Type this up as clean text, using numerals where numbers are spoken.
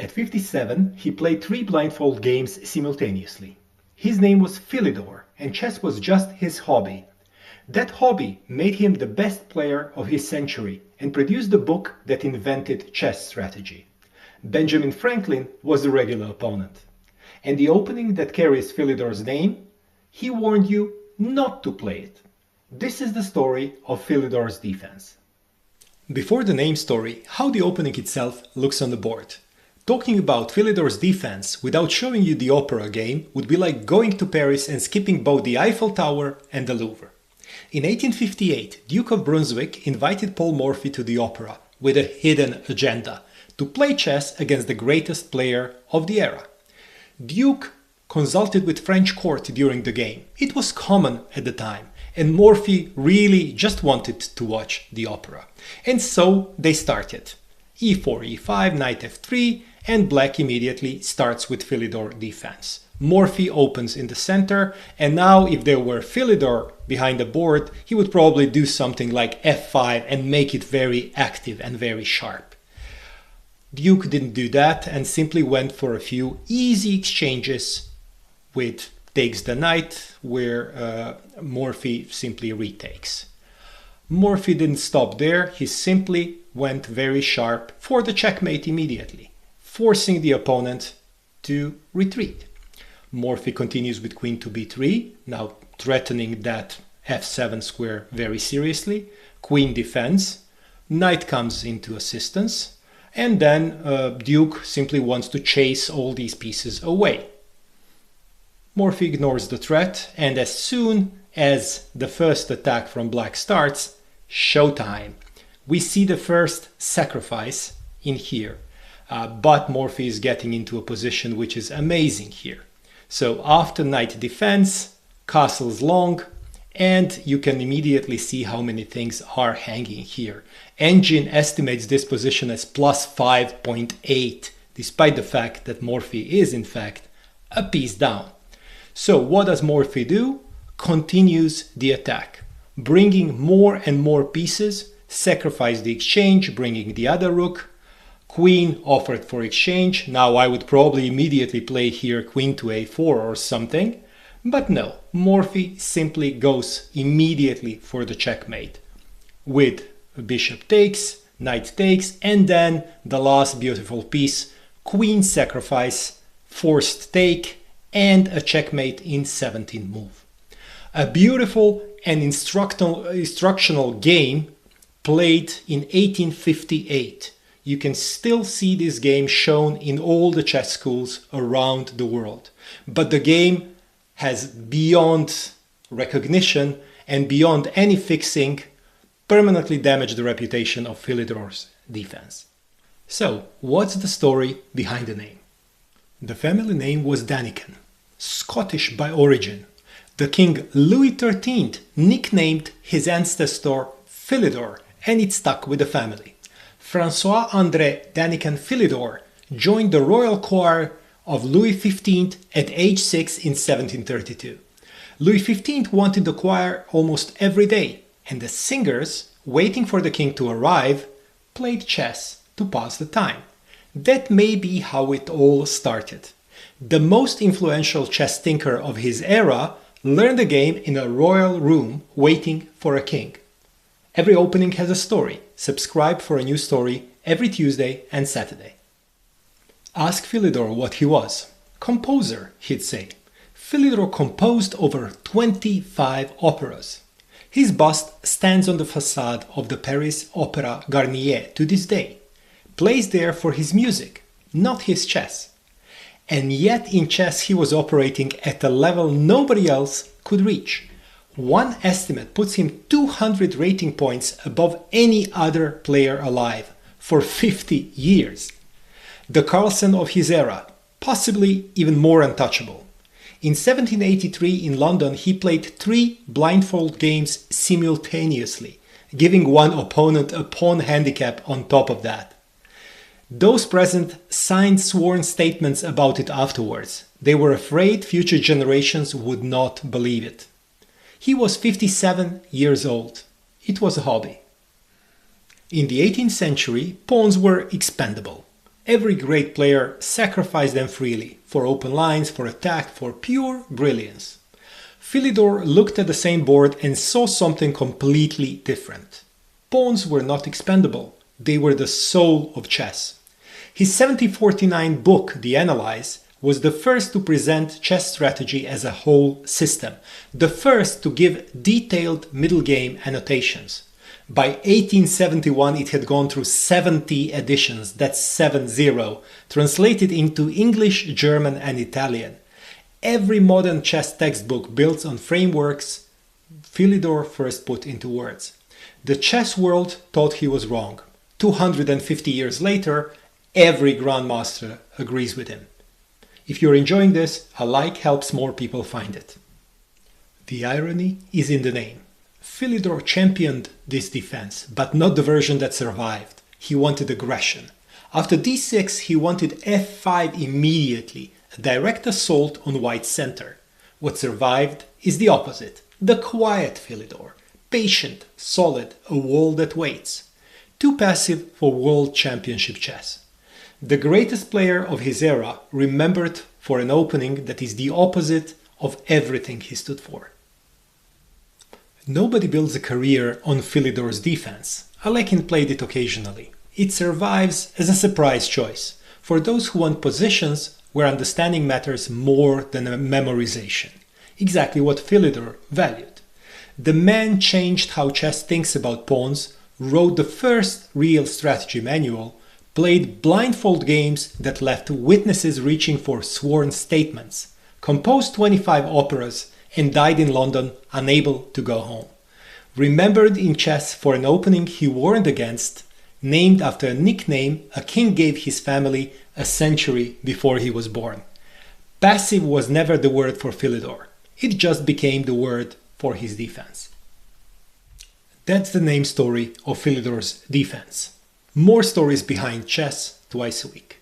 At 57, he played 3 blindfold games simultaneously. His name was Philidor, and chess was just his hobby. That hobby made him the best player of his century and produced the book that invented chess strategy. Benjamin Franklin was the regular opponent. And the opening that carries Philidor's name, he warned you not to play it. This is the story of Philidor's defense. Before the name story, how the opening itself looks on the board. Talking about Philidor's defense without showing you the opera game would be like going to Paris and skipping both the Eiffel Tower and the Louvre. In 1858, Duke of Brunswick invited Paul Morphy to the opera with a hidden agenda to play chess against the greatest player of the era. Duke consulted with French court during the game. It was common at the time, and Morphy really just wanted to watch the opera. And so they started. e4, e5, knight f3, and black immediately starts with Philidor defense. Morphy opens in the center, and now if there were Philidor behind the board, he would probably do something like f5 and make it very active and very sharp. Duke didn't do that and simply went for a few easy exchanges with takes the knight, where Morphy simply retakes. Morphy didn't stop there, he simply went very sharp for the checkmate immediately, forcing the opponent to retreat. Morphy continues with queen to b3, now threatening that f7 square very seriously. Queen defends, knight comes into assistance, and then Duke simply wants to chase all these pieces away. Morphy ignores the threat, and as soon as the first attack from black starts, showtime. We see the first sacrifice in here, but Morphy is getting into a position which is amazing here. So after knight defense, castle's long, and you can immediately see how many things are hanging here. Engine estimates this position as plus 5.8, despite the fact that Morphy is in fact a piece down. So what does Morphy do? Continues the attack, bringing more and more pieces, sacrifice the exchange, bringing the other rook, queen offered for exchange. Now I would probably immediately play here queen to a4 or something, but no, Morphy simply goes immediately for the checkmate with bishop takes, knight takes, and then the last beautiful piece, queen sacrifice, forced take, and a checkmate in 17th move. A beautiful and instructional game played in 1858. You can still see this game shown in all the chess schools around the world. But the game has, beyond recognition and beyond any fixing, permanently damaged the reputation of Philidor's defense. So, what's the story behind the name? The family name was Daniken, Scottish by origin. The King Louis XIII nicknamed his ancestor Philidor, and it stuck with the family. François-André Philidor joined the royal choir of Louis XV at age 6 in 1732. Louis XV wanted the choir almost every day, and the singers, waiting for the king to arrive, played chess to pass the time. That may be how it all started. The most influential chess thinker of his era learned the game in a royal room waiting for a king. Every opening has a story. Subscribe for a new story every Tuesday and Saturday. Ask Philidor what he was. Composer, he'd say. Philidor composed over 25 operas. His bust stands on the facade of the Paris Opera Garnier to this day. Plays there for his music, not his chess. And yet in chess he was operating at a level nobody else could reach. One estimate puts him 200 rating points above any other player alive for 50 years. The Carlsen of his era, possibly even more untouchable. In 1783 in London he played 3 blindfold games simultaneously, giving one opponent a pawn handicap on top of that. Those present signed sworn statements about it afterwards. They were afraid future generations would not believe it. He was 57 years old. It was a hobby. In the 18th century, pawns were expendable. Every great player sacrificed them freely, for open lines, for attack, for pure brilliance. Philidor looked at the same board and saw something completely different. Pawns were not expendable, they were the soul of chess. His 1749 book, The Analyze, was the first to present chess strategy as a whole system, the first to give detailed middle game annotations. By 1871 it had gone through 70 editions, that's 70, translated into English, German and Italian. Every modern chess textbook builds on frameworks Philidor first put into words. The chess world thought he was wrong. 250 years later, every grandmaster agrees with him. If you're enjoying this, a like helps more people find it. The irony is in the name. Philidor championed this defense, but not the version that survived. He wanted aggression. After d6, he wanted f5 immediately, a direct assault on white's center. What survived is the opposite, the quiet Philidor. Patient, solid, a wall that waits. Too passive for world championship chess. The greatest player of his era remembered for an opening that is the opposite of everything he stood for. Nobody builds a career on Philidor's defense. Alekhine played it occasionally. It survives as a surprise choice for those who want positions where understanding matters more than a memorization. Exactly what Philidor valued. The man changed how chess thinks about pawns, wrote the first real strategy manual, played blindfold games that left witnesses reaching for sworn statements, composed 25 operas, and died in London unable to go home. Remembered in chess for an opening he warned against, named after a nickname a king gave his family a century before he was born. Passive was never the word for Philidor. It just became the word for his defense. That's the name story of Philidor's defense. More stories behind chess twice a week.